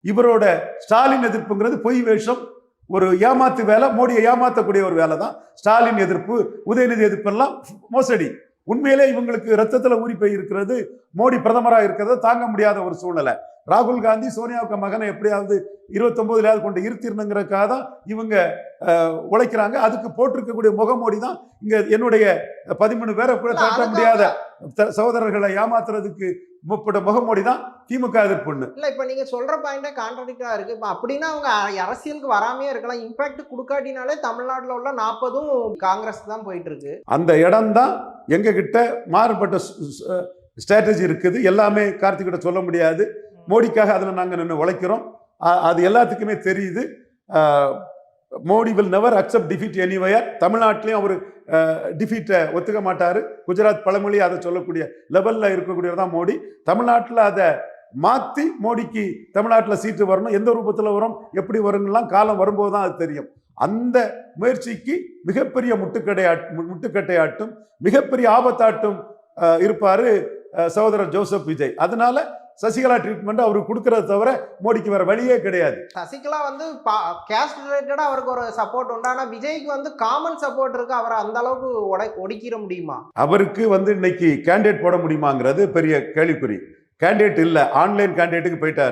இவரோட ஸ்டாலின் எதிர்ப்புங்கிறது பொய் வேஷம், ஒரு ஏமாத்து வேலை, மோடியை ஏமாத்தக்கூடிய ஒரு வேலை தான் ஸ்டாலின் எதிர்ப்பு, உதயநிதி எதிர்ப்பெல்லாம் மோசடி. உண்மையிலே இவங்களுக்கு ரத்தத்துல ஊறி போய் இருக்கிறது, மோடி பிரதமராக இருக்கிறத தாங்க முடியாத ஒரு சூழ்நிலை. ராகுல் காந்தி சோனியாவுக்கு மகனை எப்படியாவது 29 கொண்டு இருத்திருந்துங்கிறதுக்காக தான் இவங்க உழைக்கிறாங்க. அதுக்கு போட்டிருக்கக்கூடிய முகமோடி தான் இங்க என்னுடைய 13 பேரை கூட தாட்ட முடியாத சகோதரர்களை ஏமாத்துறதுக்கு முப்பட முகமோடி தான் திமுக எதிர்ப்புன்னு. இல்ல இப்ப நீங்க சொல்ற பாயிண்டே கான்ட்ராடிக்டா இருக்கு. இப்ப அப்படின்னா அவங்க அரசியலுக்கு வராமே இருக்கலாம். இம்பாக்ட் கொடுக்காட்டினாலே தமிழ்நாட்டுல உள்ள 40ம் காங்கிரஸ் தான் போயிட்டு இருக்கு. அந்த இடம் தான் எங்க கிட்ட மாறுபட்ட ஸ்ட்ராட்டஜி இருக்குது. எல்லாமே கார்த்திகிட்ட சொல்ல முடியாது. மோடிக்காக அதில் நாங்கள் நின்று உழைக்கிறோம். அது எல்லாத்துக்குமே தெரியுது. Modi will never accept defeat anywhere. தமிழ்நாட்டிலையும் அவர் டிஃபீட்டை ஒத்துக்க மாட்டார். குஜராத் பழமொழி அதை சொல்லக்கூடிய லெவலில் இருக்கக்கூடியவர் தான் மோடி. தமிழ்நாட்டில் அதை மாற்றி மோடிக்கு தமிழ்நாட்டில் சீட்டு வரணும், எந்த ரூபத்தில் வரும், எப்படி வருங்கலாம் காலம் வரும்போது தான் அது தெரியும். அந்த முயற்சிக்கு மிகப்பெரிய முட்டுக்கட்டையாட்டும் மிகப்பெரிய ஆபத்தாட்டும் இருப்பார் சகோதரர் ஜோசப் விஜய். அதனால சசிகலா ட்ரீட்மெண்ட் அவருக்கு கொடுக்கறத தவிர மோடிக்கு வேற வழியே கிடையாது. சசிகலா வந்து கேஸ்ட் ரிலேட்டடா அவருக்கு ஒரு சப்போர்ட் உண்டு. ஆனா விஜய்க்கு வந்து காமன் சப்போர்ட் இருக்கு. அவரை அந்த அளவுக்கு ஒடுக்கிட முடியுமா? அவருக்கு வந்து இன்னைக்கு கேண்டிடேட் போட முடியுமாங்கிறது பெரிய கேள்விக்குறி. கேண்டிடேட் இல்லை, ஆன்லைன் கேண்டிடேட்டுக்கு போயிட்டாரு.